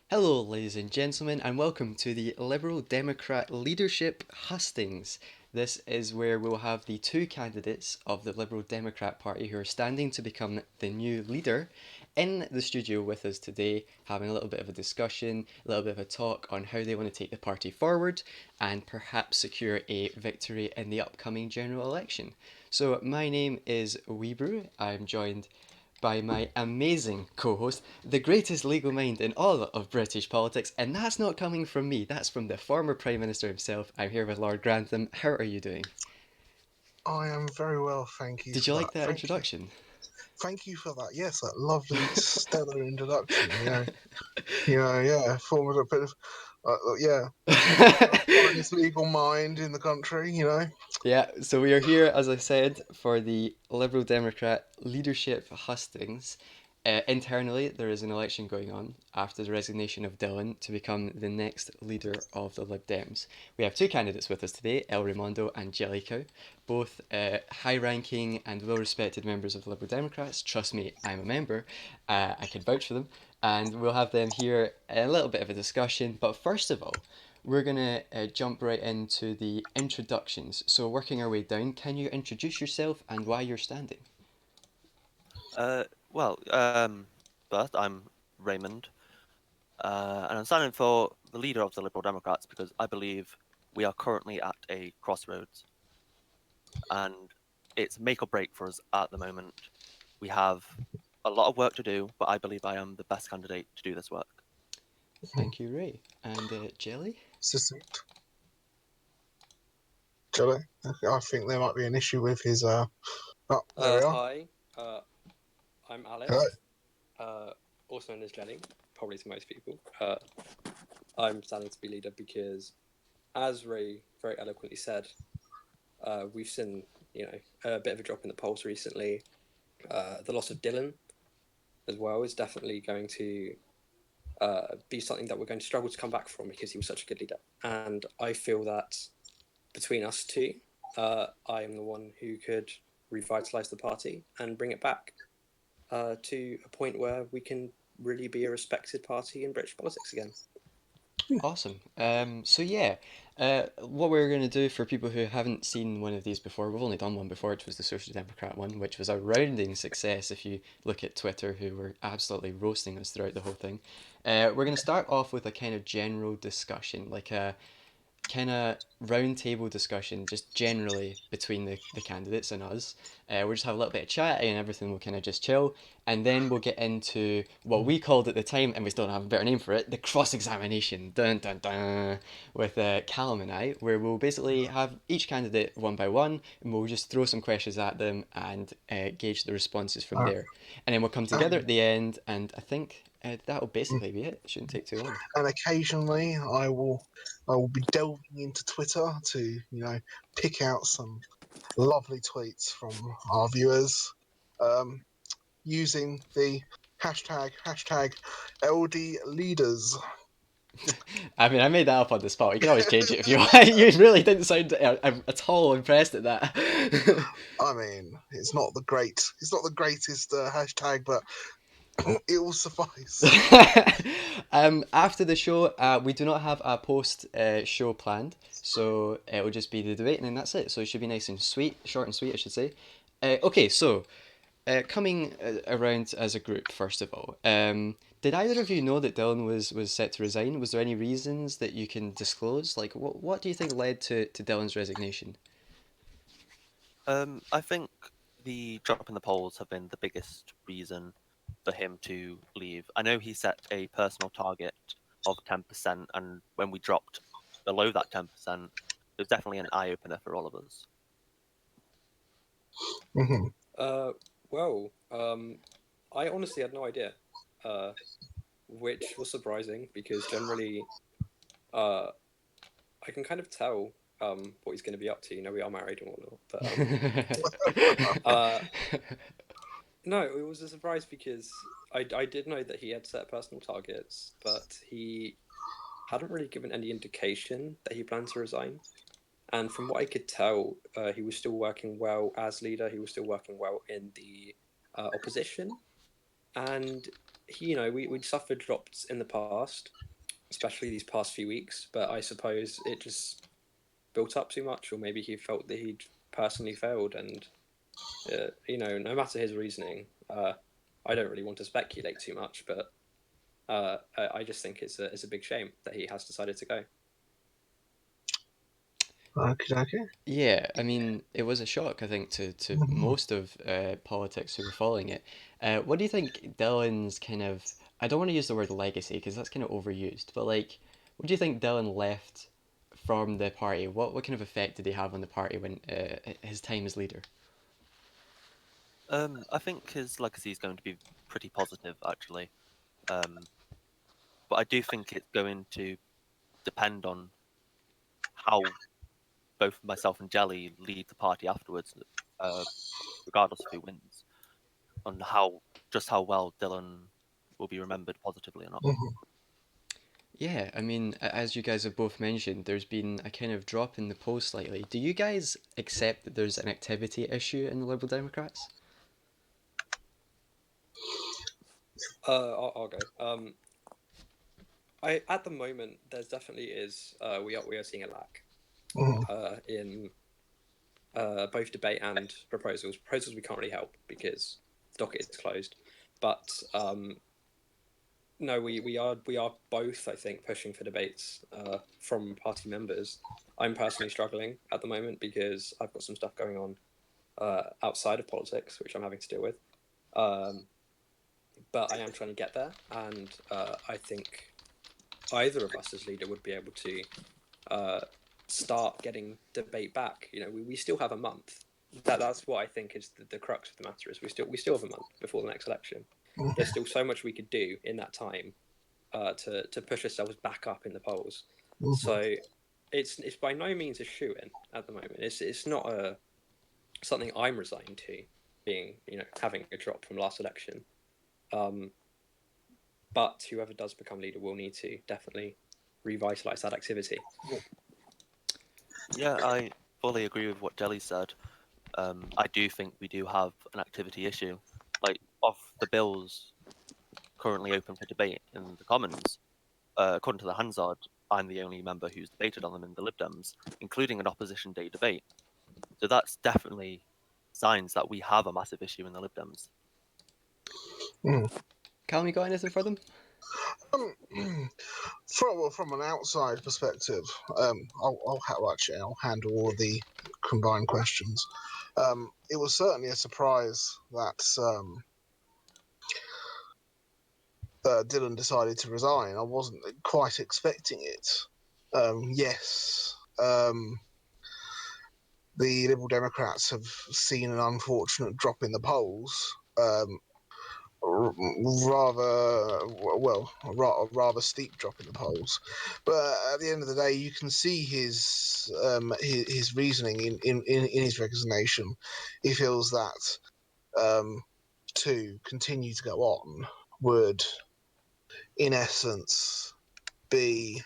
Hello, ladies and gentlemen, and welcome to the Liberal Democrat Leadership Hustings. This is where we'll have the two candidates of the Liberal Democrat Party who are standing to become the new leader in the studio with us today, having a little bit of a discussion, a little bit of a talk on how they want to take the party forward and perhaps secure a victory in the upcoming general election. So, my name is Weebrew. I'm joined by my amazing co host, the greatest legal mind in all of British politics, and that's not coming from me, that's from the former Prime Minister himself. I'm here with Lord Grantham. How are you doing? I am very well, thank you Did for you that. like that introduction? Thank you for that. Yes, that lovely, stellar introduction. Yeah, formed a bit of, yeah, finest legal mind in the country. Yeah, so we are here, as I said, for the Liberal Democrat leadership hustings. Internally, there is an election going on after the resignation of Dylan to become the next leader of the Lib Dems. We have two candidates with us today, El Raimondo and Jellicoe, both high ranking and well respected members of the Liberal Democrats. Trust me, I'm a member. I can vouch for them. And we'll have them here a little bit of a discussion. But first of all, we're going to jump right into the introductions. So, working our way down, can you introduce yourself and why you're standing? Uh, well, um, First, I'm Raymond, and I'm standing for the leader of the Liberal Democrats because I believe we are currently at a crossroads and it's make or break for us at the moment. We have a lot of work to do, but I believe I am the best candidate to do this work. Thank you, Ray. And Jelly? Succinct. Jelly. I think there might be an issue with his. Oh, there we are. Hi, uh, I'm Hello. Alex, uh, also known as Jelly, probably to most people. I'm standing to be leader because, as Ray very eloquently said, we've seen a bit of a drop in the polls recently. The loss of Dylan as well is definitely going to be something that we're going to struggle to come back from because he was such a good leader. And I feel that between us two, I am the one who could revitalise the party and bring it back to a point where we can really be a respected party in British politics again. Awesome. What we're going to do for people who haven't seen one of these before, we've only done one before, which was the Social Democrat one, which was a rounding success if you look at Twitter, who were absolutely roasting us throughout the whole thing. We're going to start off with a kind of general discussion, like a kind of roundtable discussion just generally between the candidates and us. We'll just have a little bit of chat and everything will kind of just chill. And then we'll get into what we called at the time, and we still don't have a better name for it, the cross examination, dun dun dun, with Callum and I, where we'll basically have each candidate one by one, and we'll just throw some questions at them and gauge the responses from Uh, there. And then we'll come together um, at the end, and I think that'll basically be it. It shouldn't take too long. and occasionally, I will be delving into Twitter to pick out some lovely tweets from our viewers, um, using the hashtag LD leaders. I mean, I made that up on the spot. You can always change it if you want. You really didn't sound at all impressed at that. I mean, it's not the greatest hashtag, but it will suffice. After the show, we do not have a post show planned, so it will just be the debate, and then that's it. So it should be nice and sweet, short and sweet, I should say. Okay, so coming around as a group, first of all, did either of you know that Dylan was set to resign? Was there any reasons that you can disclose? Like, what do you think led to Dylan's resignation? I think the drop in the polls have been the biggest reason for him to leave. I know he set a personal target of 10%, and when we dropped below that 10%, it was definitely an eye opener for all of us. Mhm. Uh, well, I honestly had no idea, uh, which was surprising because generally, uh, I can kind of tell what he's going to be up to. You know, we are married and whatnot, but uh, no, it was a surprise because I did know that he had set personal targets, but he hadn't really given any indication that he planned to resign. And from what I could tell, he was still working well as leader. He was still working well in the opposition, and we'd suffered drops in the past, especially these past few weeks, but I suppose it just built up too much, or maybe he felt that he'd personally failed, and no matter his reasoning, I don't really want to speculate too much, but I just think it's a big shame that he has decided to go. Okay. Yeah, I mean, it was a shock, I think, to most of politics who were following it. What do you think Dylan's kind of, I don't want to use the word legacy because that's kind of overused, but like, what do you think Dylan left from the party? What kind of effect did he have on the party when his time as leader? I think his legacy is going to be pretty positive, actually. Um, but I do think it's going to depend on how both myself and Jelly lead the party afterwards, uh, regardless of who wins, on how well Dylan will be remembered positively or not. Mhm. Yeah, I mean, as you guys have both mentioned, there's been a kind of drop in the polls slightly. Do you guys accept that there's an activity issue in the Liberal Democrats? I'll go. I at the moment there's definitely is we are seeing a lack Mhm. in both debate and proposals. Proposals we can't really help because the docket is closed, but no, we are both, I think, pushing for debates from party members. I'm personally struggling at the moment because I've got some stuff going on outside of politics, which I'm having to deal with. Um, but I am trying to get there, and I think either of us as leader would be able to uh, start getting debate back. We still have a month. That's what I think is the crux of the matter. Is we still have a month before the next election. There's still so much we could do in that time to push ourselves back up in the polls. Mhm. So it's by no means a shoe in at the moment. It's not something I'm resigned to being having a drop from last election. Um, but whoever does become leader will need to definitely revitalize that activity. Yeah, I fully agree with what Jelly said. I do think we do have an activity issue. Like, of the bills currently open for debate in the Commons, according to the Hansard, I'm the only member who's debated on them in the Lib Dems, including an opposition day debate. So that's definitely signs that we have a massive issue in the Lib Dems. Mhm. Callum, you got anything for them? From an outside perspective, I'll handle all the combined questions. It was certainly a surprise that Dylan decided to resign. I wasn't quite expecting it. Yes, the Liberal Democrats have seen an unfortunate drop in the polls. Rather steep drop in the polls. But at the end of the day, you can see his reasoning in his resignation. He feels that to continue to go on would, in essence, be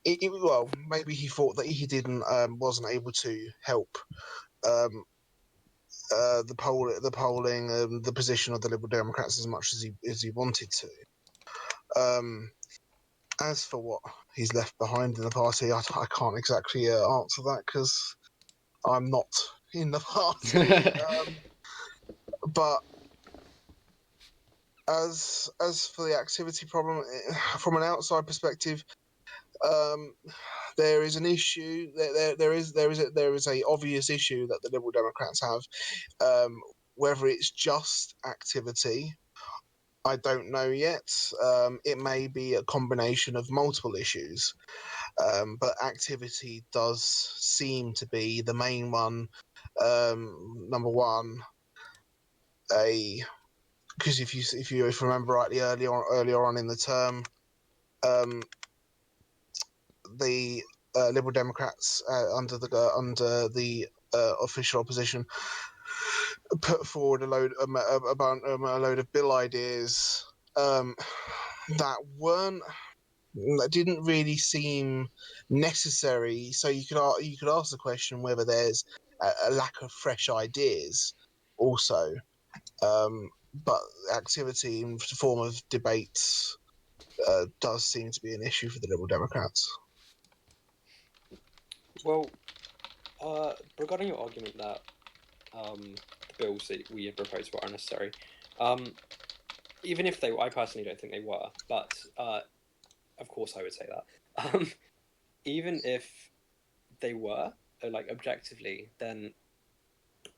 well. Maybe he thought that he didn't wasn't able to help um, the polling, the position of the Liberal Democrats as much as he wanted to. As for what he's left behind in the party, I can't exactly answer that because I'm not in the party. But as for the activity problem, from an outside perspective, um, there is an issue. There is a obvious issue that the Liberal Democrats have. Whether it's just activity, I don't know yet. It may be a combination of multiple issues. But activity does seem to be the main one. Number one, a because if you remember rightly earlier on in the term, um, the Liberal Democrats under the official opposition put forward a load of bill ideas um, that weren't that didn't really seem necessary. So you could ask the question whether there's a lack of fresh ideas. Also, but activity in the form of debates does seem to be an issue for the Liberal Democrats. Well, regarding your argument that the bills that we had proposed were unnecessary, even if they, I personally don't think they were, but of course I would say that. Even if they were, like objectively, then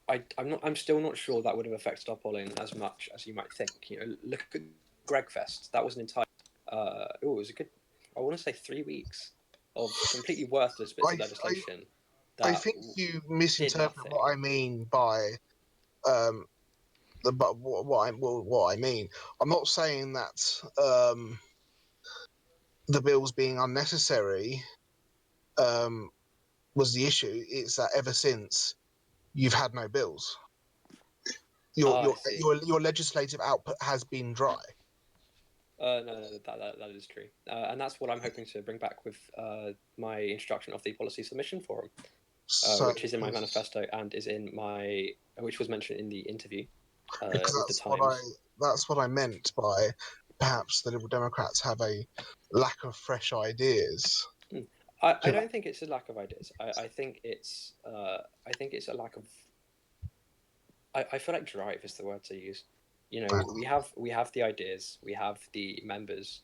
I'm still not sure that would have affected our polling as much as you might think. You know, look at Gregfest. That was an entire. It was a good. I want to say 3 weeks of completely worthless bits I, of legislation I that think you did misinterpret nothing. what I mean by um, but what I mean. I'm not saying that the bills being unnecessary um, was the issue. It's that ever since you've had no bills, your Ah, I your see. your legislative output has been dry. No, that is true, and that's what I'm hoping to bring back with my introduction of the policy submission forum, So which is in my manifesto and is in my, which was mentioned in the interview because with the Times. that's what I meant by perhaps the Liberal Democrats have a lack of fresh ideas. Hmm. I To, don't think it's a lack of ideas. I think it's a lack of. I feel like drive is the word to use. You know, we have the ideas, we have the members,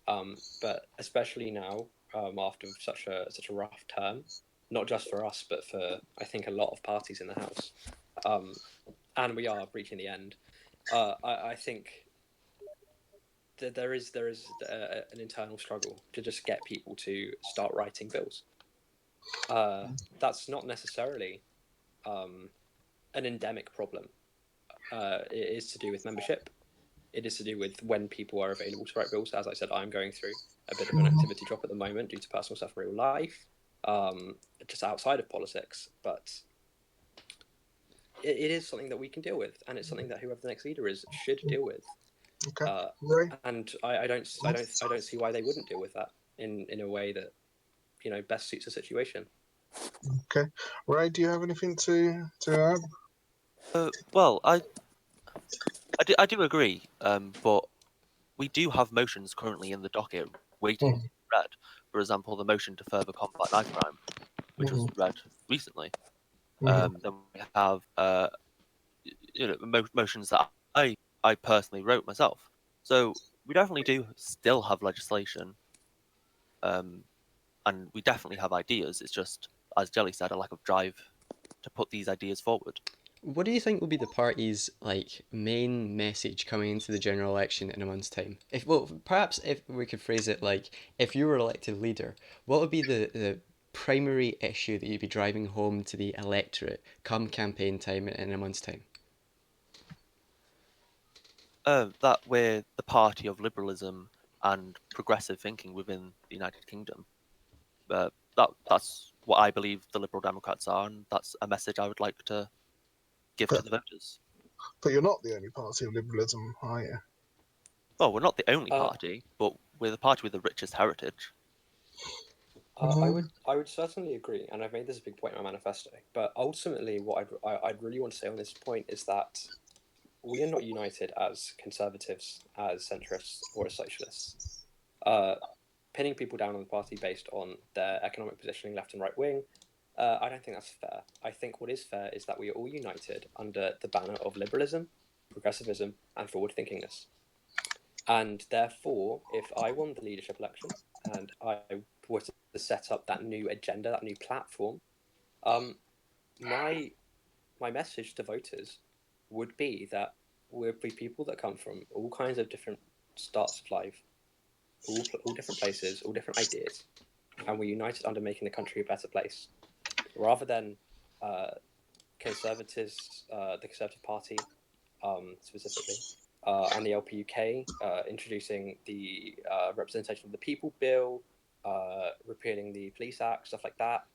but especially now, after such a rough term, not just for us, but for I think a lot of parties in the House, um, and we are reaching the end. I think that there is an internal struggle to just get people to start writing bills. That's not necessarily um, an endemic problem. It is to do with membership. It is to do with when people are available to write bills. As I said, I'm going through a bit of an activity drop at the moment due to personal stuff in real life, um, just outside of politics. But it is something that we can deal with, and it's something that whoever the next leader is should deal with. okay, Uh, Ray? and I don't see why they wouldn't deal with that in a way that best suits the situation. Okay, Ray, do you have anything to add? Well, I do agree, but we do have motions currently in the docket waiting to Mhm, be read. For example, the motion to further combat knife crime, which was mhm, read recently. mhm. Then we have motions that I personally wrote myself. So we definitely do still have legislation, um, and we definitely have ideas. It's just, as Jelly said, a lack of drive to put these ideas forward. What do you think will be the party's like main message coming into the general election in a month's time? If well, perhaps if we could phrase it like, if you were elected leader, what would be the primary issue that you'd be driving home to the electorate come campaign time in a month's time? That we're the party of liberalism and progressive thinking within the United Kingdom. That's what I believe the Liberal Democrats are, and that's a message I would like to give to But the voters. but you're not the only party of liberalism, are you? Well, we're not the only Uh, party, but we're the party with the richest heritage. I Mhm. would certainly agree, and I've made this a big point in my manifesto. But ultimately, what I'd really want to say on this point is that we are not united as conservatives, as centrists, or as socialists. Uh, Pinning people down on the party based on their economic positioning, left and right wing, I don't think that's fair. I think what is fair is that we are all united under the banner of liberalism, progressivism, and forward thinkingness. And therefore, if I won the leadership election and I were to set up that new agenda, that new platform, um, my my message to voters would be that we're people that come from all kinds of different starts of life, all different places, all different ideas, and we're united under making the country a better place, rather than uh, conservatives, the Conservative Party specifically, and the LPUK introducing the Representation of the People Bill, repealing the Police Act, stuff like that,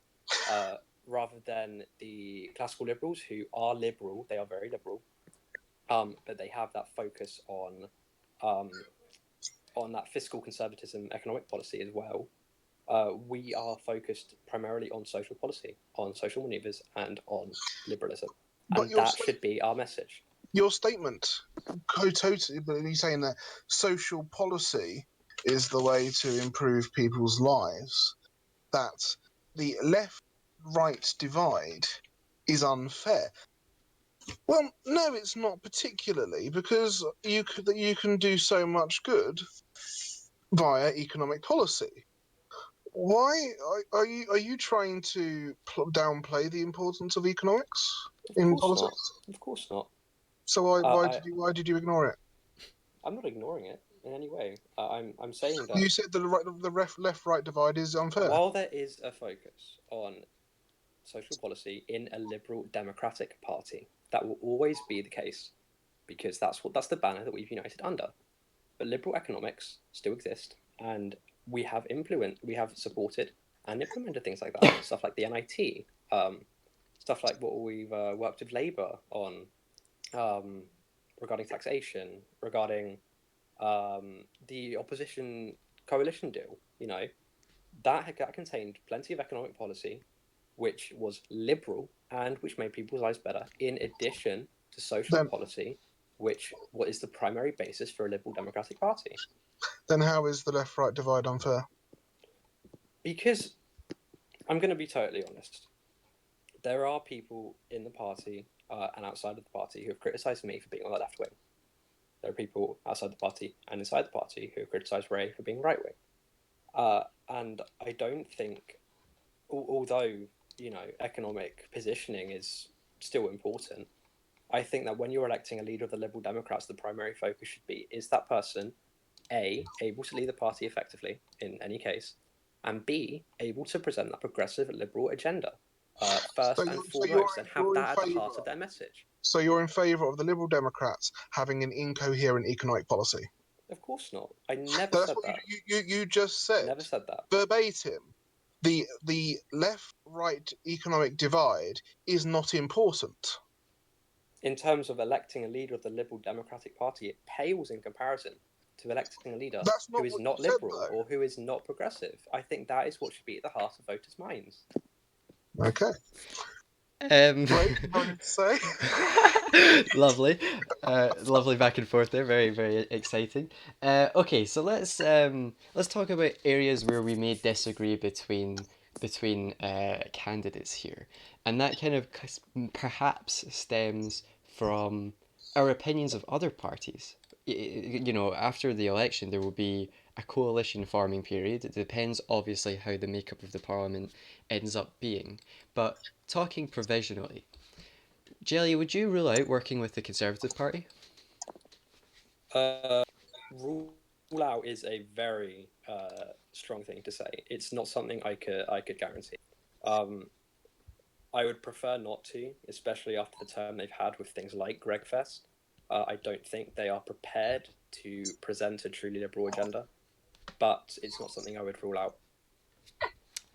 uh, rather than the classical liberals who are liberal, they are very liberal, but they have that focus um, on that fiscal conservatism, economic policy as well. We are focused primarily on social policy, on social manoeuvres, and on liberalism, But and you're that should be our message. your statement totally, but you're saying that social policy is the way to improve people's lives. That the left-right divide is unfair. Well, no, it's not particularly, because you can do so much good via economic policy. Why are you trying to downplay the importance of economics Of in course not. politics? Of course not. So why did you ignore it? I'm not ignoring it in any way. I'm saying that You said the left right divide is unfair. while there is a focus on social policy in a liberal democratic party, that will always be the case because that's the banner that we've united under. But liberal economics still exist, and we have supported and implemented things like that, stuff like the NIT, stuff like what we've worked with Labour on um, regarding taxation, regarding the opposition coalition deal. That contained plenty of economic policy, which was liberal and which made people's lives better, in addition to social Then policy, which what is the primary basis for a liberal democratic party. then how is the left right divide unfair? Because I'm going to be totally honest, there are people in the party and outside of the party who have criticised me for being on the left wing. There are people outside the party and inside the party who criticise Ray for being right wing. And I don't think, although economic positioning is still important, I think that when you're electing a leader of the Liberal Democrats, the primary focus should be: is that person A, able to lead the party effectively in any case, and B, able to present that progressive liberal agenda So first and foremost, and have you're in that at the favour. heart of their message? So you're in favour of the Liberal Democrats having an incoherent economic policy. Of course not. I never That's said what that. you just said Never said that. verbatim. The left right economic divide is not important. In terms of electing a leader of the Liberal Democratic Party, it pales in comparison to electing a leader That's who not is what you not said liberal though. or who is not progressive. I think that is what should be at the heart of voters' minds. Okay. Um, Right, nothing to say. lovely, lovely back and forth there. Very, very exciting. Okay, so let's talk about areas where we may disagree between candidates here, and that kind of perhaps stems from our opinions of other parties. After the election, there will be a coalition forming period. It depends, obviously, how the makeup of the parliament ends up being. But talking provisionally, Jelly, would you rule out working with the Conservative Party? Uh, rule out is a very strong thing to say. It's not something I could guarantee. Um, I would prefer not to, especially after the term they've had with things like Gregfest. I don't think they are prepared to present a truly liberal agenda, but it's not something I would rule out.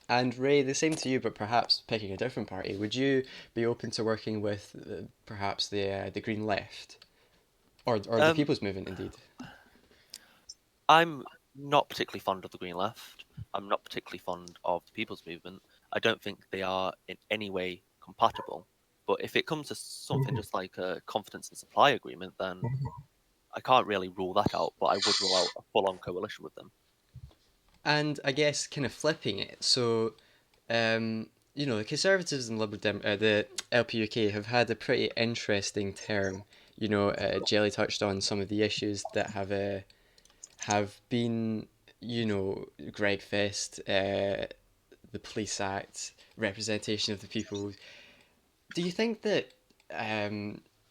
And Ray, the same to you, but perhaps picking a different party. Would you be open to working with perhaps the Green Left or the Um, People's Movement, indeed? I'm not particularly fond of the Green Left. I'm not particularly fond of the People's Movement. I don't think they are in any way compatible. But if it comes to something just like a confidence and supply agreement, then I can't really rule that out. But I would rule out a full-on coalition with them. And I guess kind of flipping it. So, the Conservatives and the LPUK have had a pretty interesting term. Jelly touched on some of the issues that have been, Greg Fest, the Police Act, representation of the people. Do you think that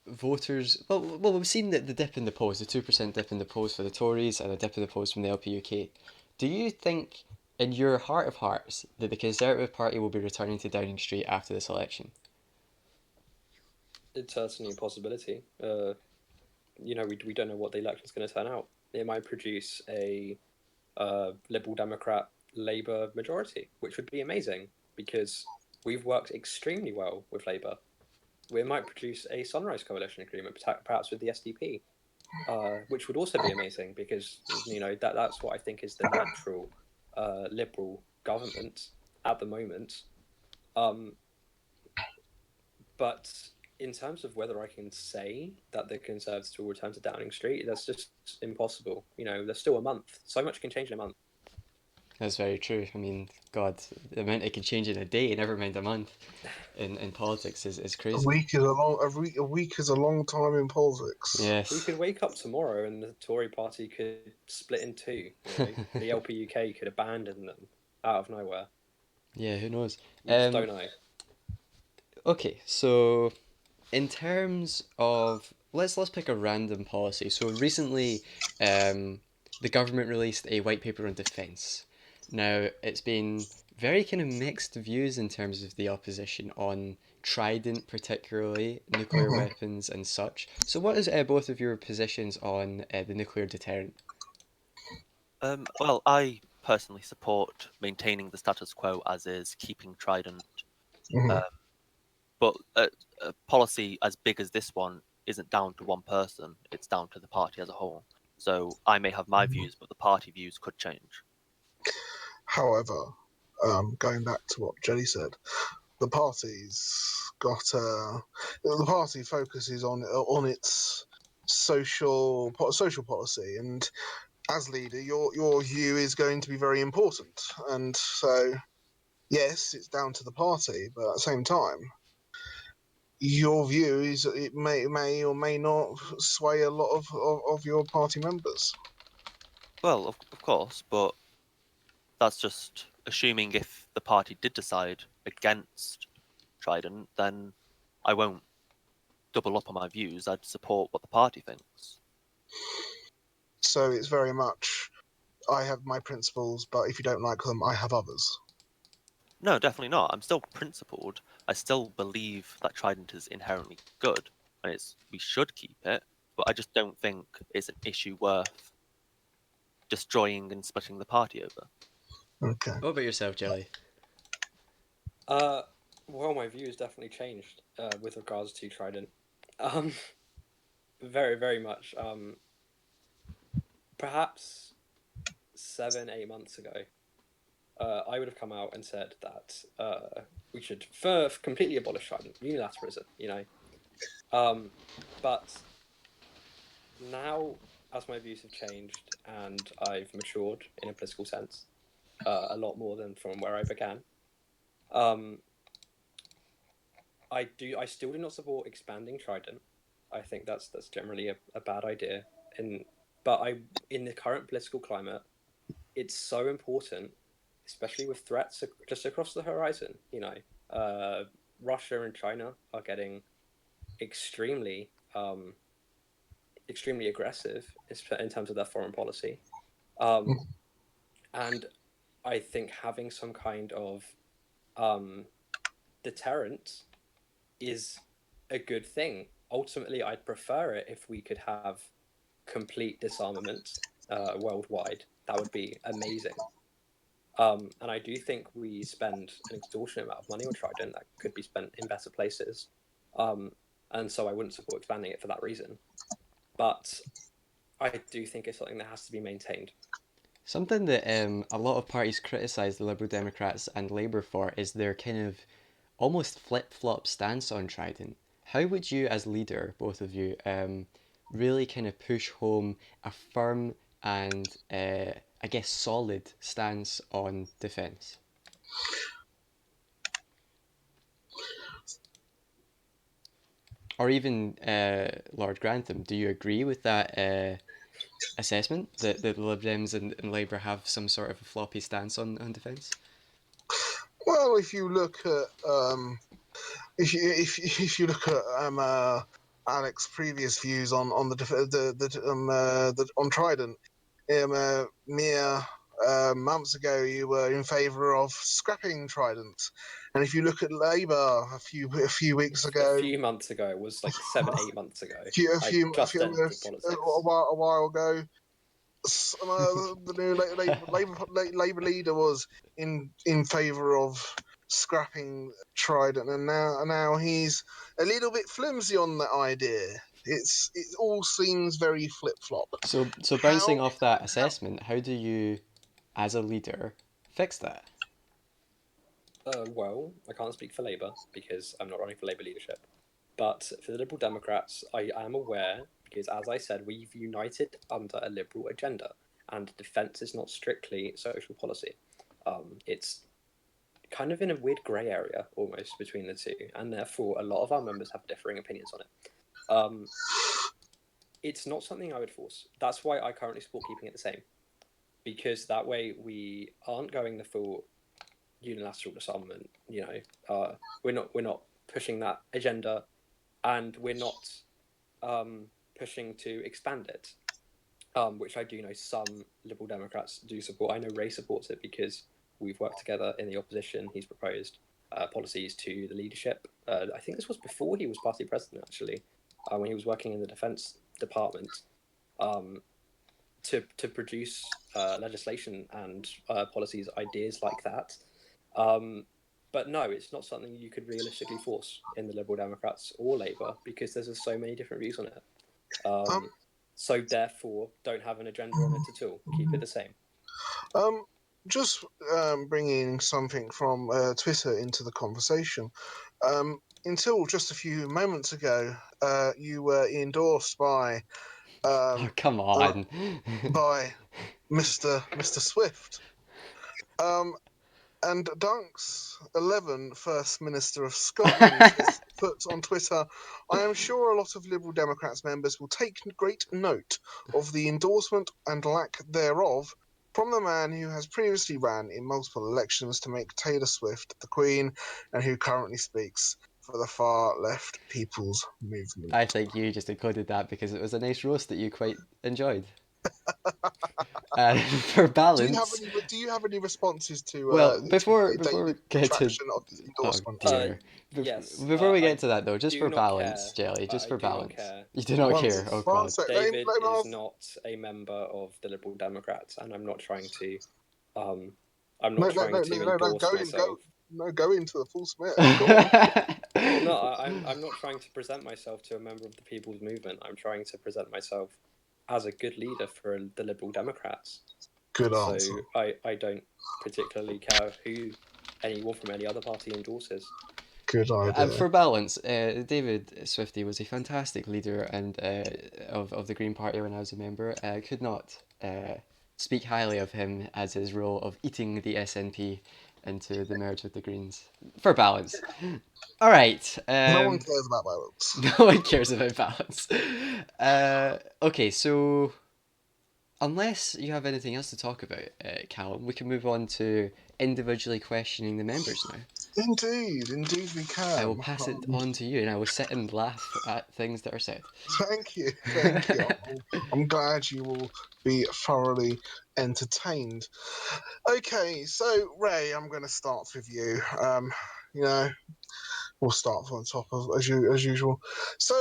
voters? Well, we've seen the dip in the polls, the 2% dip in the polls for the Tories and a dip in the polls from the LPUK. Do you think, in your heart of hearts, that the Conservative Party will be returning to Downing Street after this election? It's certainly a possibility. We don't know what the election's going to turn out. It might produce a Liberal Democrat Labour majority, which would be amazing because we've worked extremely well with Labour. We might produce a Sunrise Coalition agreement, perhaps with the SDP, which would also be amazing because that's what I think is the natural Liberal government at the moment. Um, but in terms of whether I can say that the Conservatives will return to Downing Street, that's just impossible. There's still a month. So much can change in a month. That's very true. I mean, God, the amount it can change in a day, never mind a month, in politics is A crazy. week is a week is a long time in politics. We Yes. could wake up tomorrow and the Tory party could split in two. The LP UK could abandon them out of nowhere. Yeah, who knows? We just don't know. Okay, so in terms of let's pick a random policy. So recently, the government released a white paper on defence. Now it's been very kind of mixed views in terms of the opposition on Trident, particularly nuclear Mhm. weapons and such. So what is both of your positions on the nuclear deterrent? Well, I personally support maintaining the status quo as is, keeping Trident. Mhm. Uh, but a policy as big as this one isn't down to one person; it's down to the party as a whole. So I may have my Mhm. views, but the party views could change. However, going back to what Jelly said, the party's got the party focuses on its social policy, and as leader, your view is going to be very important. And so, yes, it's down to the party, but at the same time, your view is it may or may not sway a lot of your party members. Well, of course, but that's just assuming if the party did decide against Trident, then I won't double up on my views. I'd support what the party thinks. So it's very much I have my principles, but if you don't like them, I have others. No, definitely not. I'm still principled. I still believe that Trident is inherently good, and we should keep it. But I just don't think it's an issue worth destroying and splitting the party over. Okay. What about yourself, Jelly? Uh, well, my view has definitely changed with regards to Trident. Um, very, very much. Perhaps 7, 8 months ago, I would have come out and said that we should first completely abolish Trident, unilateralism. But now, as my views have changed and I've matured in a political sense, a lot more than from where I began. Um, I still do not support expanding Trident. I think that's generally a bad idea. And but in the current political climate, it's so important, especially with threats just across the horizon. Russia and China are getting extremely extremely aggressive in terms of their foreign policy. Um, and I think having some kind of um, deterrent is a good thing. Ultimately, I'd prefer it if we could have complete disarmament worldwide. That would be amazing. And I do think we spend an extortionate amount of money on Trident that could be spent in better places. Um, and so I wouldn't support expanding it for that reason. But I do think it's something that has to be maintained. Something that a lot of parties criticise the Liberal Democrats and Labour for is their kind of almost flip flop stance on Trident. How would you, as leader, both of you, really kind of push home a firm and I guess solid stance on defence? Or even Lord Grantham, do you agree with that assessment that the Lib Dems and Labour have some sort of a floppy stance on defence? Well, if you look at if you look at Alex's previous views on on Trident, mere months ago you were in favour of scrapping Trident, and if you look at Labour a few weeks A ago, few months ago, it was like 7, 8 months ago. a few a I few, a just few entered politics. a while ago, the new Labour leader was in favour of scrapping Trident, and now he's a little bit flimsy on that idea. It all seems very flip flop. So bouncing How off that how assessment, how do you, as a leader, fix that? Well, I can't speak for Labour because I'm not running for Labour leadership. But for the Liberal Democrats, I am aware because, as I said, we've united under a liberal agenda, and defence is not strictly social policy. It's kind of in a weird grey area almost between the two, and therefore a lot of our members have differing opinions on it. It's not something I would force. That's why I currently support keeping it the same, because that way we aren't going the full unilateral disarmament. We're not pushing that agenda, and we're not pushing to expand it, which I do know some Liberal Democrats do support. I know Ray supports it because we've worked together in the opposition. He's proposed policies to the leadership. I think this was before he was party president, actually, when he was working in the Defence Department, to produce legislation and policies, ideas like that. But no, it's not something you could realistically force in the Liberal Democrats or Labour because there's just so many different views on it. So therefore, don't have an agenda on it at all. Keep it the same. Just bringing something from Twitter into the conversation. Until just a few moments ago, you were endorsed by Oh, come uh, on. by Mr. Swift. And Dunk's 11 First Minister of Scotland has put on Twitter, I am sure a lot of Liberal Democrats members will take great note of the endorsement and lack thereof from the man who has previously ran in multiple elections to make Taylor Swift the Queen and who currently speaks for the far left People's Movement. I think you just included that because it was a nice roast that you quite enjoyed. For balance, Do you have any responses to well, before we David's get to, retraction of his oh endorsement? dear, Yes. before we I get to that though, just do for not balance, care. Jelly, just I for do not balance, care. you do not One care. sec, Oh one God. sec. David Let me is ask- not a member of the Liberal Democrats, and I'm not trying to. I'm No, not no, trying no, to no, no, no. endorse myself. Go into the full Smith. Go on. No, I'm not trying to present myself to a member of the People's Movement. I'm trying to present myself as a good leader for the Liberal Democrats. Good So answer. I don't particularly care who anyone from any other party endorses. Good idea. For balance, David Swifty was a fantastic leader and of the Green Party when I was a member. I could not speak highly of him as his role of eating the SNP into the merge with the Greens. For balance. All right. No one cares about balance. No one cares about balance. Okay, so unless you have anything else to talk about, Callum, we can move on to individually questioning the members now. Indeed, we I will can. pass it on to you, and I will sit and laugh at things that are said. Thank you. I'm glad you will be thoroughly entertained. Okay, so Ray, I'm going to start with you. You know, we'll start from the top as usual. So,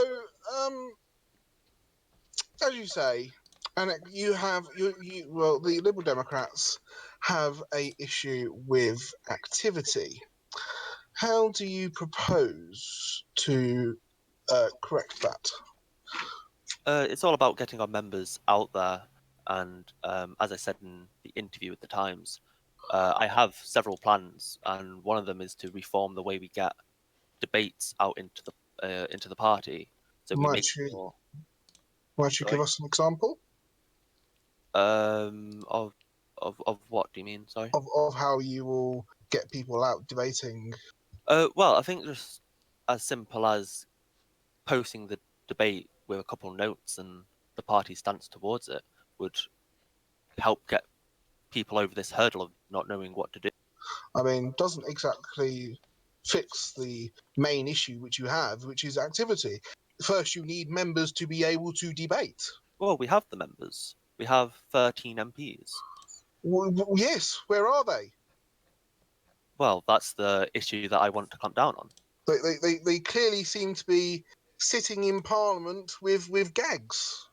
as you say, and well, the Liberal Democrats have a issue with activity. How do you propose to correct that? It's all about getting our members out there, and as I said in the interview with the Times, I have several plans, and one of them is to reform the way we get debates out into the party. So we Might make you more. might you give Sorry. us an example Of what do you mean? Sorry. of how you will get people out debating? Well, I think just as simple as posting the debate with a couple of notes and the party's stance towards it would help get people over this hurdle of not knowing what to do. I mean, doesn't exactly fix the main issue which you have, which is activity. First, you need members to be able to debate. Well, we have the members. We have 13 MPs. Yes, where are they? Well, that's the issue that I want to clamp down on. They clearly seem to be sitting in Parliament with gags,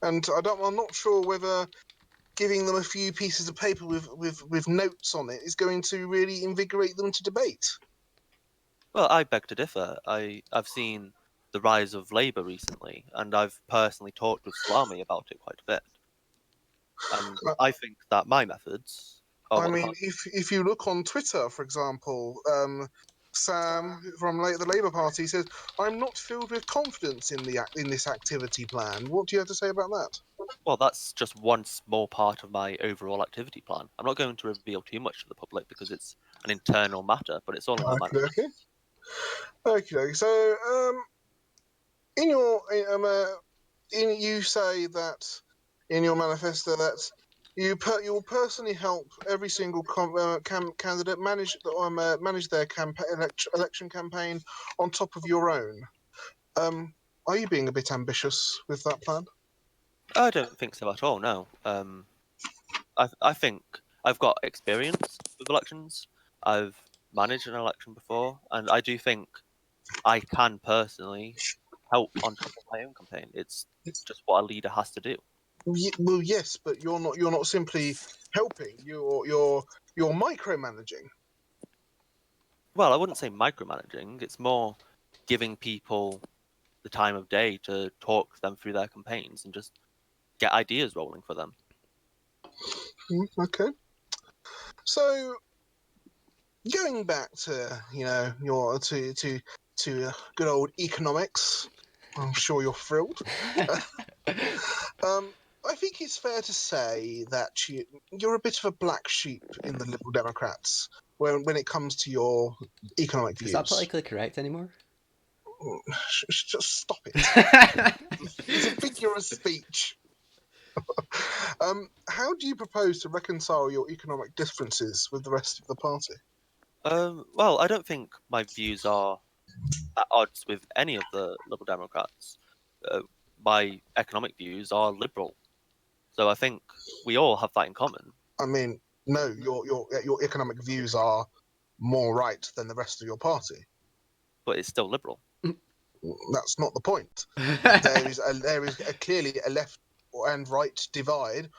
and I'm not sure whether giving them a few pieces of paper with notes on it is going to really invigorate them to debate. Well, I beg to differ. I've seen the rise of Labour recently, and I've personally talked with Salami about it quite a bit. And Uh, I think that my methods are I what the mean, party. if you look on Twitter, for example, Sam from the Labour Party says, "I'm not filled with confidence in this activity plan." What do you have to say about that? Well, that's just one small part of my overall activity plan. I'm not going to reveal too much to the public because it's an internal matter, but it's all in my Okay, manifesto. okay. So, in your you say that in your manifesto that you'll personally help every single candidate manage their election campaign on top of your own. Are you being a bit ambitious with that plan? I don't think so at all. No. I think I've got experience with elections. I've managed an election before, and I do think I can personally help on top of my own campaign. It's just what a leader has to do. Well, yes, but you're not simply helping. You're micromanaging. Well, I wouldn't say micromanaging. It's more giving people the time of day to talk them through their campaigns and just get ideas rolling for them. Okay. So going back to your good old economics, I'm sure you're thrilled. I think it's fair to say that you're a bit of a black sheep in the Liberal Democrats when it comes to your economic Is that views. politically correct anymore? Just stop it. It's a figure of speech. How do you propose to reconcile your economic differences with the rest of the party? Well, I don't think my views are at odds with any of the Liberal Democrats. Uh, my economic views are liberal, so I think we all have that in common. I mean, no, your economic views are more right than the rest of your party. But it's still liberal. That's not the point. There is clearly a left and right divide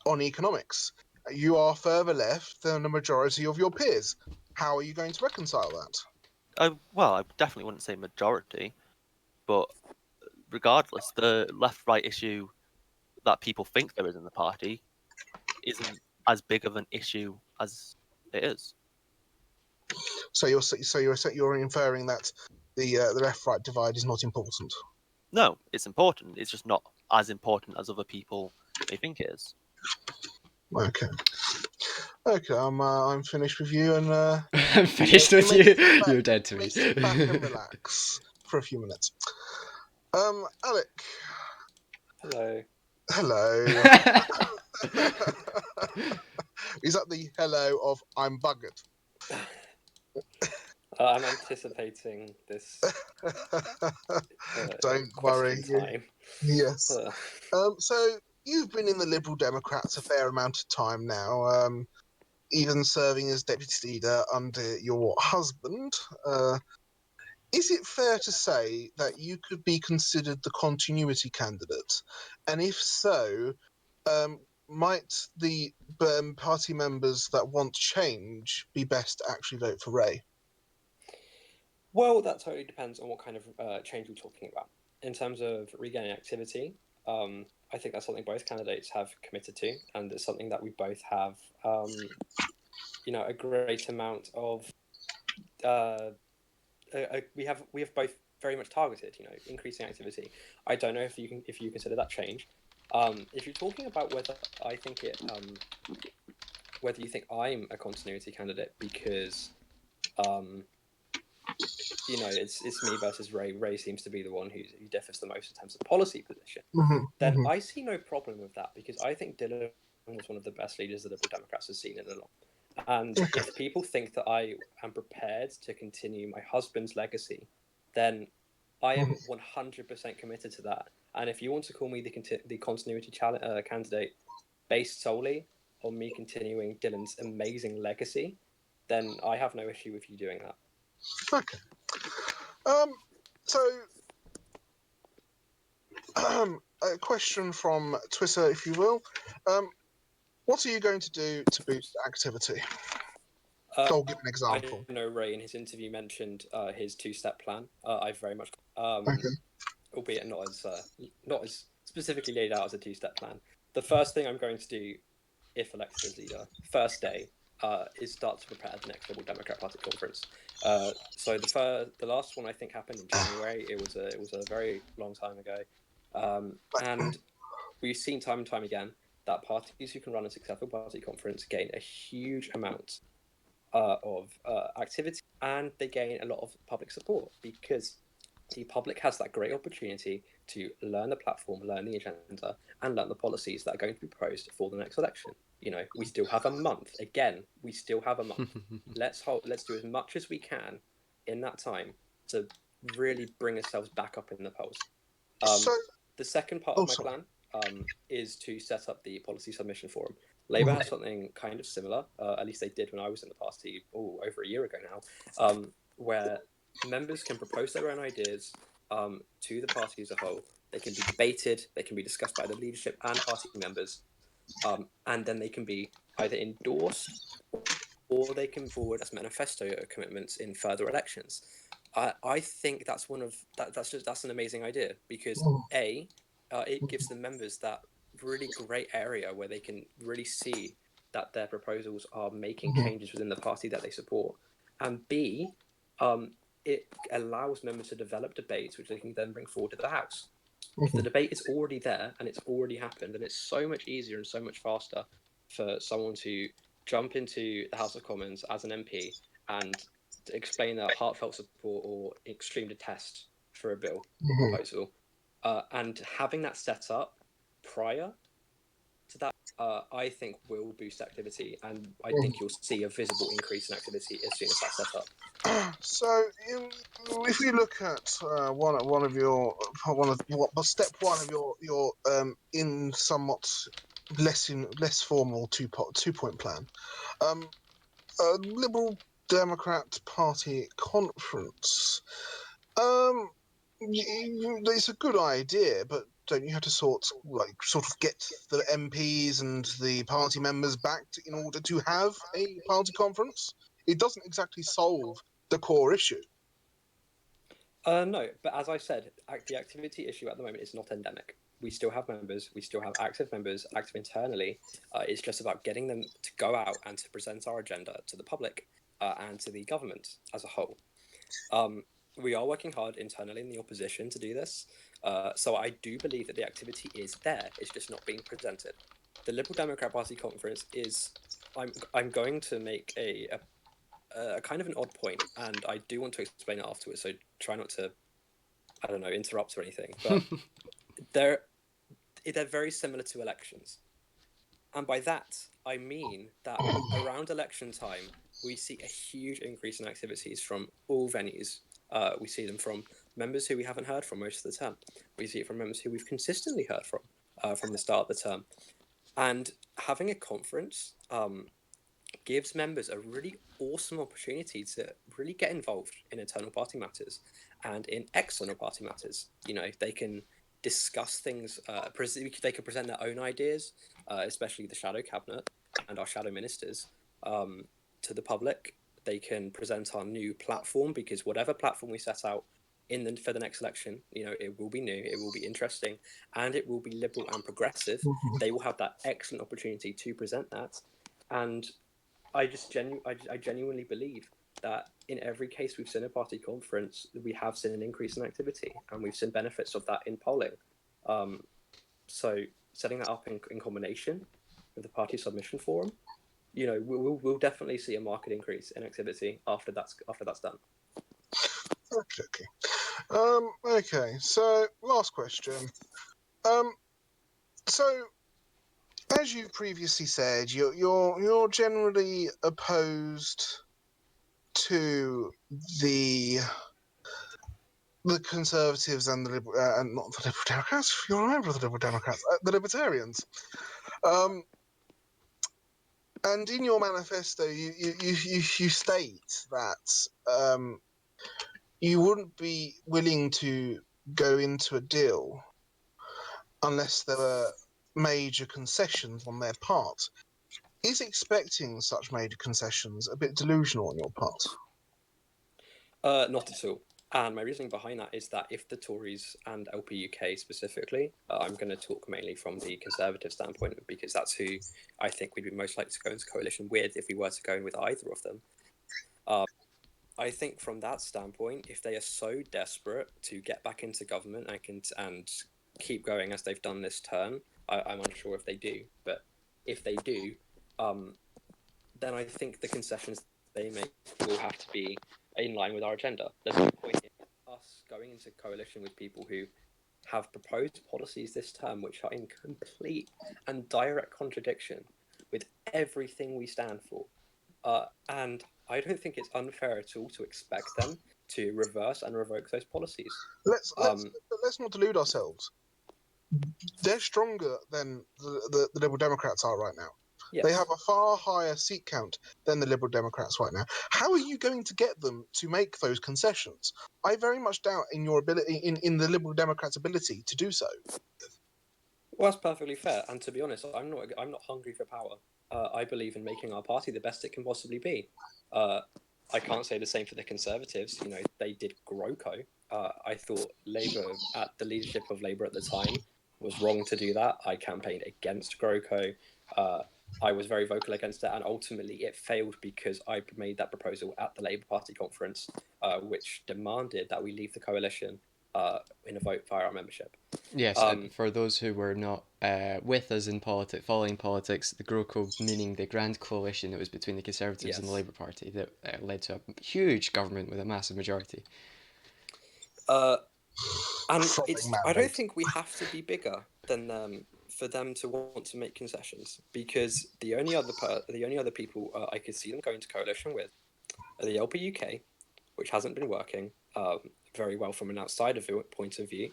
on economics. You are further left than the majority of your peers. How are you going to reconcile that? Well, I definitely wouldn't say majority, but regardless, the left-right issue that people think there is in the party isn't as big of an issue as it is. So you're inferring that the left right divide is not important. No, it's important. It's just not as important as other people may think it is. Okay. Okay, I'm finished with you, and I'm finished with may you. sit back, You're dead to me. sit back and relax for a few minutes. Alec, Hello. hello. Is that the hello of I'm buggered? I'm anticipating this Don't worry. question time. Yes. Uh, So you've been in the Liberal Democrats a fair amount of time now. Even serving as deputy leader under your husband. Is it fair to say that you could be considered the continuity candidate? And if so, might the party members that want change be best to actually vote for Ray? well, that totally depends on what kind of change we're talking about. In terms of regaining activity, I think that's something both candidates have committed to, and it's something that we both have, a great amount of. We have both very much targeted, increasing activity. I don't know if you consider that change. If you're talking about whether you think I'm a continuity candidate because um, it's me versus Ray. Ray seems to be the one who differs the most in terms of policy position. Mm-hmm, Then mm-hmm. I see no problem with that because I think Dylan was one of the best leaders the Liberal Democrats have seen in a long. And Okay. if people think that I am prepared to continue my husband's legacy, then I am 100% committed to that. And if you want to call me the continuity candidate based solely on me continuing Dylan's amazing legacy, then I have no issue with you doing that. Okay. So a question from Twitter, if you will. What are you going to do to boost activity? I'll give an I example. know Ray in his interview mentioned his two-step plan. I very much, Okay. albeit not as specifically laid out as a two-step plan. The first thing I'm going to do, if elected as leader, first day, is start to prepare the next Liberal Democrat Party conference. So the last one I think happened in January. It was a very long time ago, and we've seen time and time again that parties who can run a successful party conference gain a huge amount of activity, and they gain a lot of public support because the public has that great opportunity to learn the platform, learn the agenda, and learn the policies that are going to be proposed for the next election. We still have a month. Again, we still have a month. Let's do as much as we can in that time to really bring ourselves back up in the polls. So, The second part oh, of my sorry. plan is to set up the policy submission forum. Labour has something kind of similar, at least they did when I was in the party over a year ago now, where members can propose their own ideas to the party as a whole. They can be debated, they can be discussed by the leadership and party members, and then they can be either endorsed or they can forward as manifesto commitments in further elections. I think that's that's an amazing idea because it gives the members that really great area where they can really see that their proposals are making changes within the party that they support, and B, it allows members to develop debates which they can then bring forward to the House. If the debate is already there and it's already happened, and it's so much easier and so much faster for someone to jump into the House of Commons as an MP and to explain their heartfelt support or extreme detest for a bill proposal, and having that set up prior to that, I think will boost activity, and I think you'll see a visible increase in activity as soon as that's set up. So, if we look at one of your step one of your in somewhat less formal two-point plan, Liberal Democrat Party conference. Um, it's a good idea, but don't you have to sort of get the MPs and the party members backed in order to have a party conference? It doesn't exactly solve the core issue. No, but as I said, the activity issue at the moment is not endemic. We still have members, we still have active members, active internally. It's just about getting them to go out and to present our agenda to the public and to the government as a whole. We are working hard internally in the opposition to do this. So I do believe that the activity is there. It's just not being presented. The Liberal Democrat Party conference is. I'm going to make a kind of an odd point, and I do want to explain it afterwards. So try not to, I don't know, interrupt or anything. But they're very similar to elections, and by that I mean that around election time we see a huge increase in activities from all venues. We see them from members who we haven't heard from most of the term. We see it from members who we've consistently heard from the start of the term. And having a conference gives members a really awesome opportunity to really get involved in internal party matters and in external party matters. They can discuss things, they can present their own ideas, especially the shadow cabinet and our shadow ministers, to the public. They can present our new platform because whatever platform we set out for the next election, it will be new, it will be interesting, and it will be liberal and progressive. They will have that excellent opportunity to present that, and I genuinely believe that in every case we've seen a party conference, we have seen an increase in activity, and we've seen benefits of that in polling. So setting that up in combination with the party submission forum, we'll definitely see a market increase in activity after that's done. Okay. Okay. So, last question. So, as you previously said, you're generally opposed to the Conservatives and and not the Liberal Democrats. You're a member of the Liberal Democrats, the Libertarians. And in your manifesto, you state that you wouldn't be willing to go into a deal unless there were major concessions on their part. Is expecting such major concessions a bit delusional on your part? Not at all. And my reasoning behind that is that if the Tories and LP UK specifically, I'm going to talk mainly from the Conservative standpoint because that's who I think we'd be most likely to go into coalition with if we were to go in with either of them. I think from that standpoint, if they are so desperate to get back into government and keep going as they've done this term, I'm unsure if they do, but if they do, um, then I think the concessions they make will have to be in line with our agenda. There's no point in us going into coalition with people who have proposed policies this term which are in complete and direct contradiction with everything we stand for. And I don't think it's unfair at all to expect them to reverse and revoke those policies. Let's let's Um, let's not delude ourselves. They're stronger than the Liberal Democrats are right now. They yes. have a far higher seat count than the Liberal Democrats right now. How are you going to get them to make those concessions? I very much doubt in your ability, in the Liberal Democrats' ability to do so. Well, that's perfectly fair. And to be honest, I'm not hungry for power. I believe in making our party the best it can possibly be. Uh, I can't say the same for the Conservatives. You know, they did GroKo. I thought Labour, at the leadership of Labour at the time, was wrong to do that. I campaigned against GroKo. Uh, I was very vocal against it, and ultimately it failed because I made that proposal at the Labour Party conference, which demanded that we leave the coalition in a vote via our membership. Yes, Um, for those who were not with us in politics, following politics, the GroKo, meaning the grand coalition that was between the Conservatives and the yes. Labour Party, that led to a huge government with a massive majority. Uh, and Frothing I don't mandate. think we have to be bigger than them for them to want to make concessions, because the only other people I could see them going to coalition with are the LPUK, which hasn't been working very well from an outsider point of view.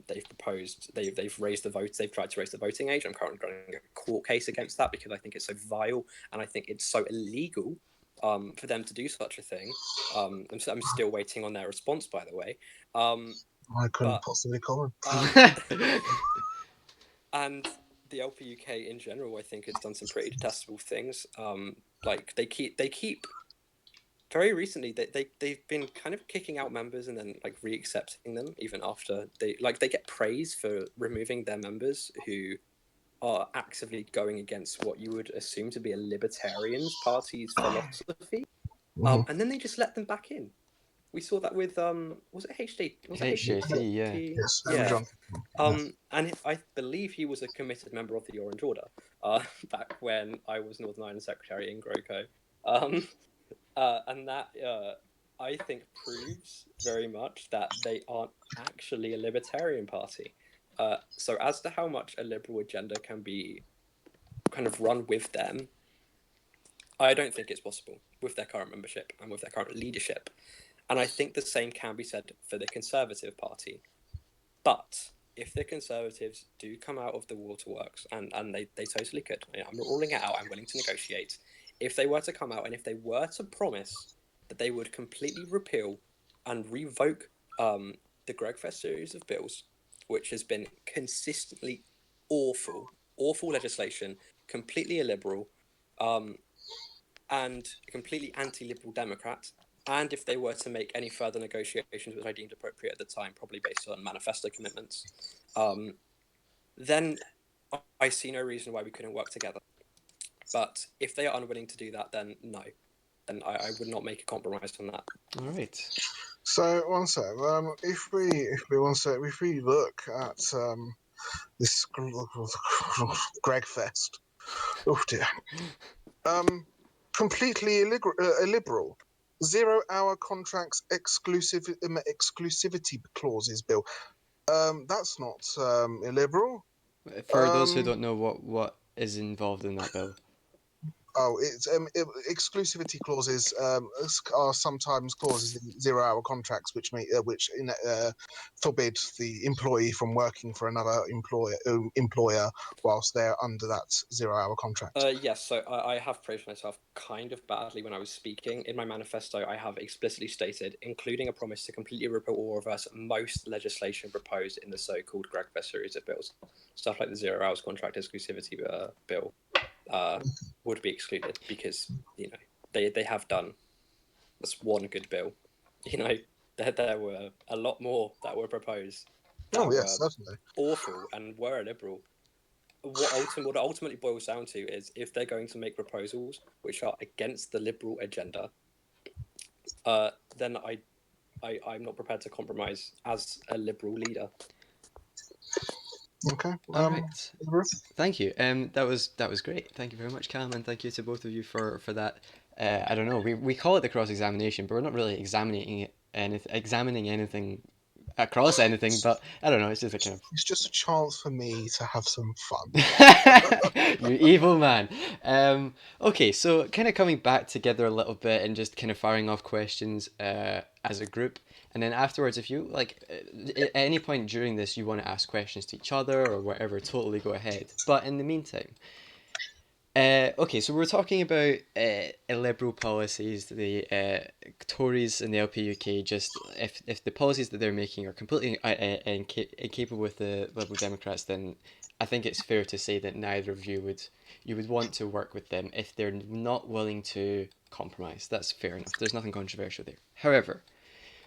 They've raised the votes. They've tried to raise the voting age. I'm currently running a court case against that because I think it's so vile and I think it's so illegal for them to do such a thing. I'm still waiting on their response, by the way. I couldn't But possibly comment. and the LPUK in general, I think, has done some pretty detestable things. Like they keep very recently they've been kind of kicking out members and then like re-accepting them even after they get praise for removing their members who are actively going against what you would assume to be a libertarian's party's philosophy. Mhm. And then they just let them back in. We saw that with was it HD was it HJT, yeah. HDP? Yes, Andrew Yeah. Johnson. Yes. And I believe he was a committed member of the Orange Order back when I was Northern Ireland Secretary in GroKo. Um, and that I think proves very much that they aren't actually a libertarian party. So as to how much a liberal agenda can be kind of run with them, I don't think it's possible with their current membership and with their current leadership. And I think the same can be said for the Conservative Party. But if the Conservatives do come out of the waterworks, and they totally could, I'm not ruling it out, I'm willing to negotiate. If they were to come out and if they were to promise that they would completely repeal and revoke the Gregfest series of bills, which has been consistently awful, awful legislation, completely illiberal, um, and completely anti-liberal Democrat, and if they were to make any further negotiations, which I deemed appropriate at the time, probably based on manifesto commitments, then I see no reason why we couldn't work together. But if they are unwilling to do that, then no, then I would not make a compromise on that. All right. So one sec. If we look at this Greg Fest. Oh dear. Completely illiberal. 0-hour contracts exclusivity clauses bill. That's not illiberal. For those who Um, don't know what is involved in that bill. it's exclusivity clauses are sometimes clauses in 0-hour contracts which forbid the employee from working for another employer whilst they're under that 0-hour contract. Yes, so I have praised myself kind of badly when I was speaking. In my manifesto, I have explicitly stated, including a promise to completely repeal or reverse most legislation proposed in the so-called Gregfest series of bills. Stuff like the 0 hours contract exclusivity bill would be excluded because they have done that's one good bill. You know, there were a lot more that were proposed Oh that yes, were certainly. awful and were liberal. What it ultimately boils down to is if they're going to make proposals which are against the liberal agenda, then I'm not prepared to compromise as a Liberal leader. Okay. All right. Bruce? Thank you. That was great. Thank you very much, Cam, and thank you to both of you for that. I don't know. We call it the cross examination, but we're not really examining anything across anything. But I don't know. It's just a kind of It's just a chance for me to have some fun. you evil man. Okay, so kind of coming back together a little bit and just kind of firing off questions as a group, and then afterwards, if you like, at any point during this, you want to ask questions to each other or whatever, totally go ahead. But in the meantime, okay, so we're talking about illiberal policies. The Tories and the LP UK just if the policies that they're making are completely incapable with the Liberal Democrats, then I think it's fair to say that neither of you would want to work with them if they're not willing to compromise. That's fair enough. There's nothing controversial there. However,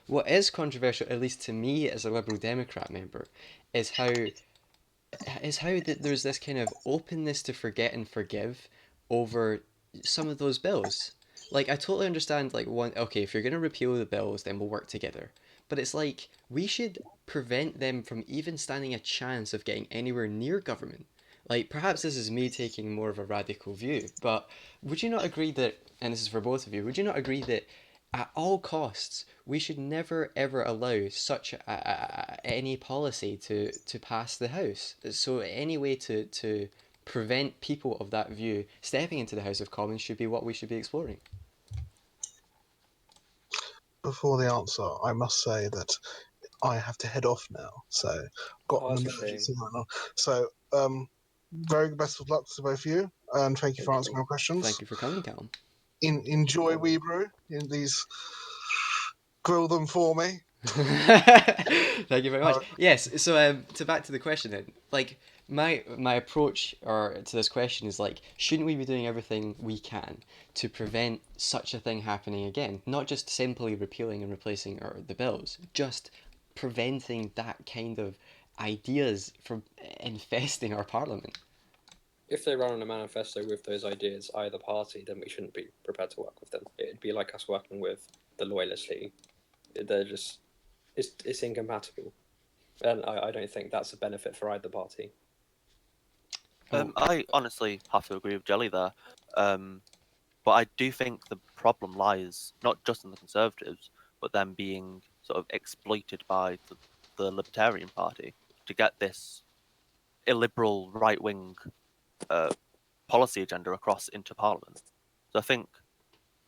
what is controversial, at least to me as a Liberal Democrat member, is how that there's this kind of openness to forget and forgive over some of those bills. Like I totally understand like one okay, if you're gonna repeal the bills then we'll work together. But it's like we should prevent them from even standing a chance of getting anywhere near government. Like perhaps this is me taking more of a radical view, but would you not agree that and this is for both of you, would you not agree that at all costs, we should never ever allow such any policy to pass the House. So any way to prevent people of that view stepping into the House of Commons should be what we should be exploring. Before the answer, I must say that I have to head off now. So I've got Oh, an that's a shame. emergency right now. So very best of luck to both of you, and thank you for Thank answering you. our questions. Thank you for coming, Callum. Enjoy Weebrew in these. Grill them for me. Thank you very much. Uh, Yes, so to back to the question then, like my approach or to this question is like, shouldn't we be doing everything we can to prevent such a thing happening again? Not just simply repealing and replacing the bills, just preventing that kind of ideas from infesting our parliament. If they run on a manifesto with those ideas, either party, then we shouldn't be prepared to work with them. It'd be like us working with the Loyalist League. They're just it's incompatible, and I don't think that's a benefit for either party. Oh, I honestly have to agree with Jelly there. But I do think the problem lies not just in the Conservatives, but them being sort of exploited by the Libertarian Party to get this illiberal right wing policy agenda across into Parliament. So I think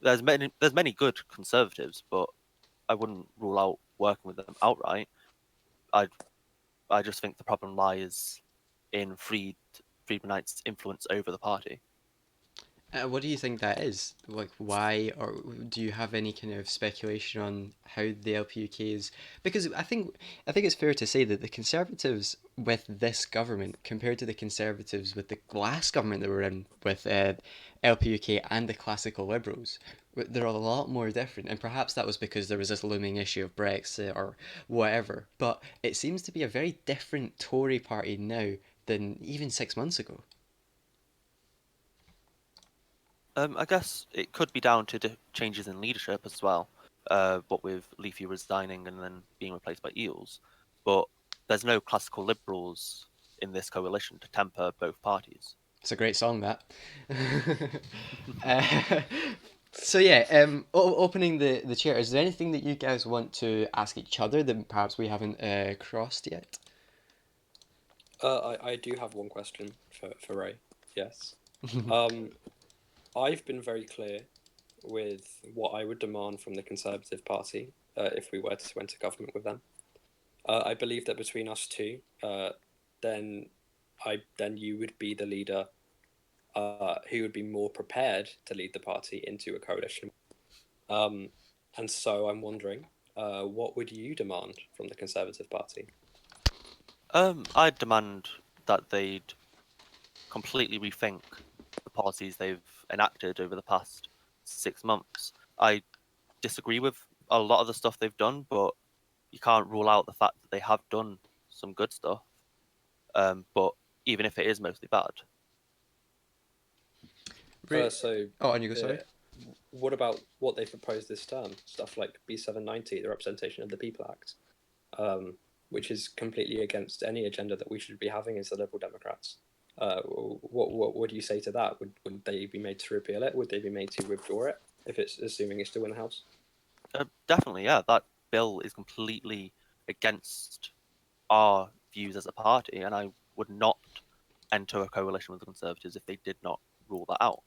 there's many good Conservatives, but I wouldn't rule out working with them outright. I I just think the problem lies in Friedmanites' influence over the party. what do you think that is? Like, why, or do you have any kind of speculation on how the LPUK is? Because I think it's fair to say that the Conservatives with this government, compared to the Conservatives with the last government that we're in with LPUK and the classical Liberals, they're a lot more different. And perhaps that was because there was this looming issue of Brexit or whatever. But it seems to be a very different Tory party now than even 6 months ago. I guess it could be down to changes in leadership as well. What with Leafy resigning and then being replaced by Eels, but there's no classical liberals in this coalition to temper both parties. It's a great song, that. uh, so yeah, opening the chair. Is there anything that you guys want to ask each other that perhaps we haven't crossed yet? I do have one question for Ray. Yes. I've been very clear with what I would demand from the Conservative Party if we were to enter government with them. I believe that between us two, then then you would be the leader who would be more prepared to lead the party into a coalition. Um, and so I'm wondering, what would you demand from the Conservative Party? I'd demand that they'd completely rethink the policies they've enacted over the past 6 months. I disagree with a lot of the stuff they've done, but you can't rule out the fact that they have done some good stuff. But even if it is mostly bad, Right. So Oh, and you go. uh, Sorry. what about what they've proposed this term? Stuff like B790, the Representation of the People Act, which is completely against any agenda that we should be having as the Liberal Democrats. What do you say to that? Would they be made to repeal it? Would they be made to withdraw it if it's assuming it's still in the House? Definitely, yeah. That bill is completely against our views as a party, and I would not enter a coalition with the Conservatives if they did not rule that out.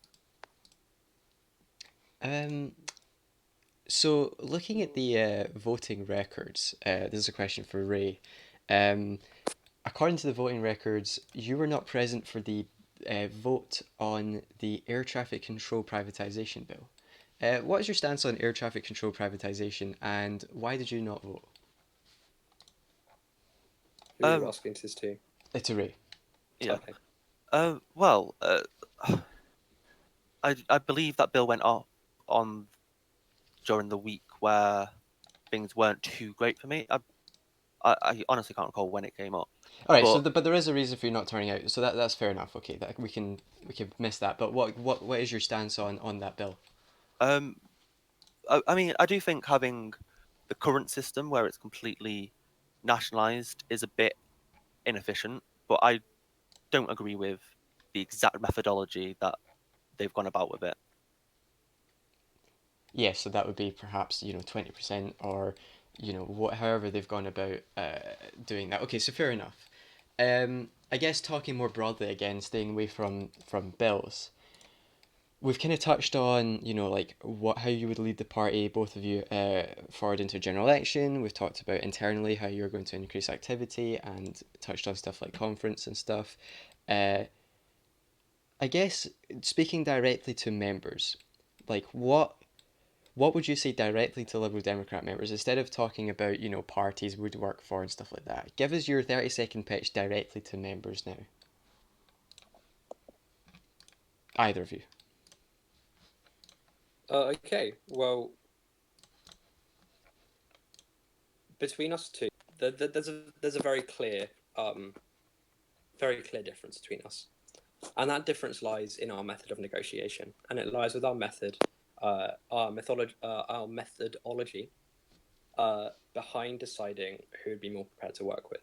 So, looking at the voting records, this is a question for Ray. According to the voting records, you were not present for the vote on the air traffic control privatisation bill. What is your stance on air traffic control privatisation, and why did you not vote? Who are you asking this to? It's a Ray. Yeah. Okay. Well, I believe that bill went up on during the week where things weren't too great for me. I honestly can't recall when it came up. All right, But but there is a reason for you not turning out, so that's fair enough. Okay, that we can miss that. But what is your stance on that bill? I mean, I do think having the current system where it's completely nationalized is a bit inefficient, but I don't agree with the exact methodology that they've gone about with it. Yes, so that would be perhaps 20% or however they've gone about doing that. Okay, so fair enough. I guess talking more broadly again, staying away from bills. We've kind of touched on, like how you would lead the party, both of you, forward into a general election. We've talked about internally how you're going to increase activity and touched on stuff like conference and stuff. Uh, I guess speaking directly to members, like what would you say directly to Liberal Democrat members instead of talking about, parties would work for and stuff like that? Give us your 30-second pitch directly to members now. Either of you. Okay. Well, between us two, there's a very clear difference between us, and that difference lies in our method of negotiation, and it lies with our method, our methodology behind deciding who would be more prepared to work with,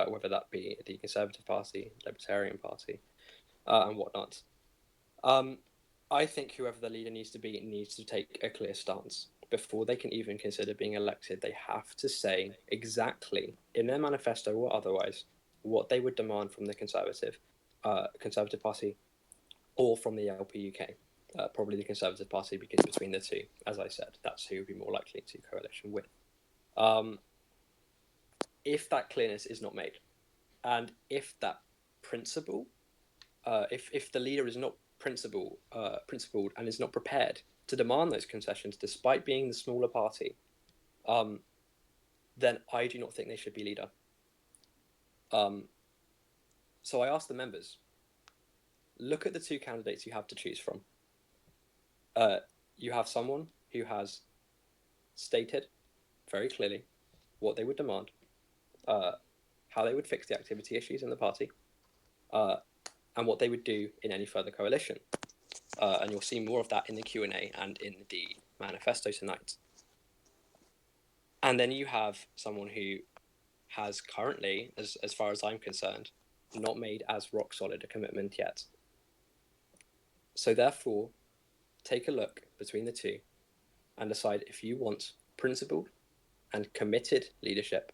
whether that be the Conservative Party, Libertarian Party, and whatnot. I think whoever the leader needs to be needs to take a clear stance. Before they can even consider being elected, they have to say exactly, in their manifesto or otherwise, what they would demand from the Conservative Party or from the LP UK. Probably the Conservative Party, because between the two, as I said, that's who would be more likely to coalition with. If that clearness is not made, and if that principle, if the leader is not principled and is not prepared to demand those concessions, despite being the smaller party, then I do not think they should be leader. So I ask the members, look at the two candidates you have to choose from. You have someone who has stated very clearly what they would demand, how they would fix the activity issues in the party, and what they would do in any further coalition. And you'll see more of that in the Q&A and in the manifesto tonight. And then you have someone who has currently, as far as I'm concerned, not made as rock solid a commitment yet. So therefore, take a look between the two and decide if you want principled and committed leadership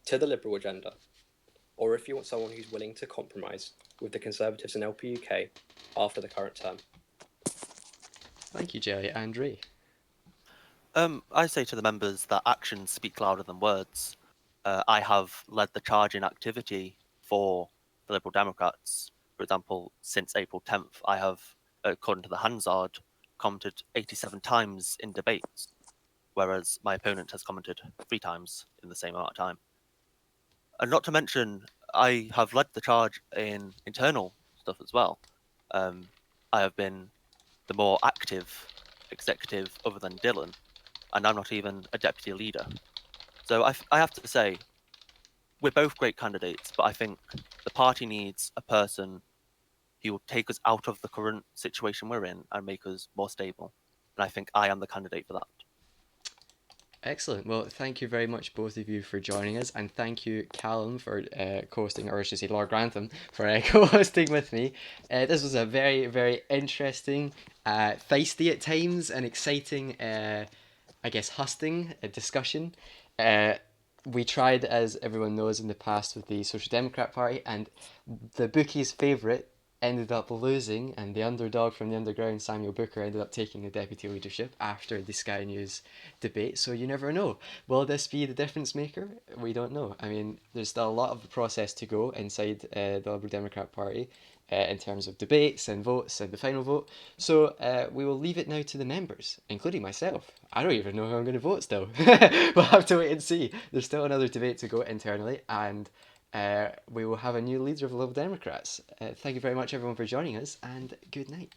to the Liberal agenda, or if you want someone who's willing to compromise with the Conservatives and LP UK after the current term. Thank you, Jelly. And Ray. I say to the members that actions speak louder than words. I have led the charge in activity for the Liberal Democrats. For example, since April 10th, I have, according to the Hansard, commented 87 times in debates, whereas my opponent has commented 3 times in the same amount of time. And not to mention, I have led the charge in internal stuff as well. I have been the more active executive other than Dylan, and I'm not even a deputy leader. So I have to say, we're both great candidates, but I think the party needs a person who will take us out of the current situation we're in and make us more stable. and I think I am the candidate for that. Excellent. Well, thank you very much, both of you, for joining us, and thank you, Callum, for co-hosting, or I should say, Lord Grantham, for co-hosting with me. This was a very, very interesting, feisty at times, and exciting, I guess, husting discussion. We tried, as everyone knows, in the past with the Social Democrat Party, and the bookies' favourite ended up losing, and the underdog from the underground, Samuel Booker, ended up taking the deputy leadership after the Sky News debate. So you never know. Will this be the difference maker? We don't know. I mean, there's still a lot of the process to go inside the Liberal Democrat Party. In terms of debates and votes and the final vote. So we will leave it now to the members, including myself. I don't even know who I'm going to vote still. We'll have to wait and see. There's still another debate to go internally, and we will have a new leader of the Liberal Democrats. Thank you very much, everyone, for joining us, and good night.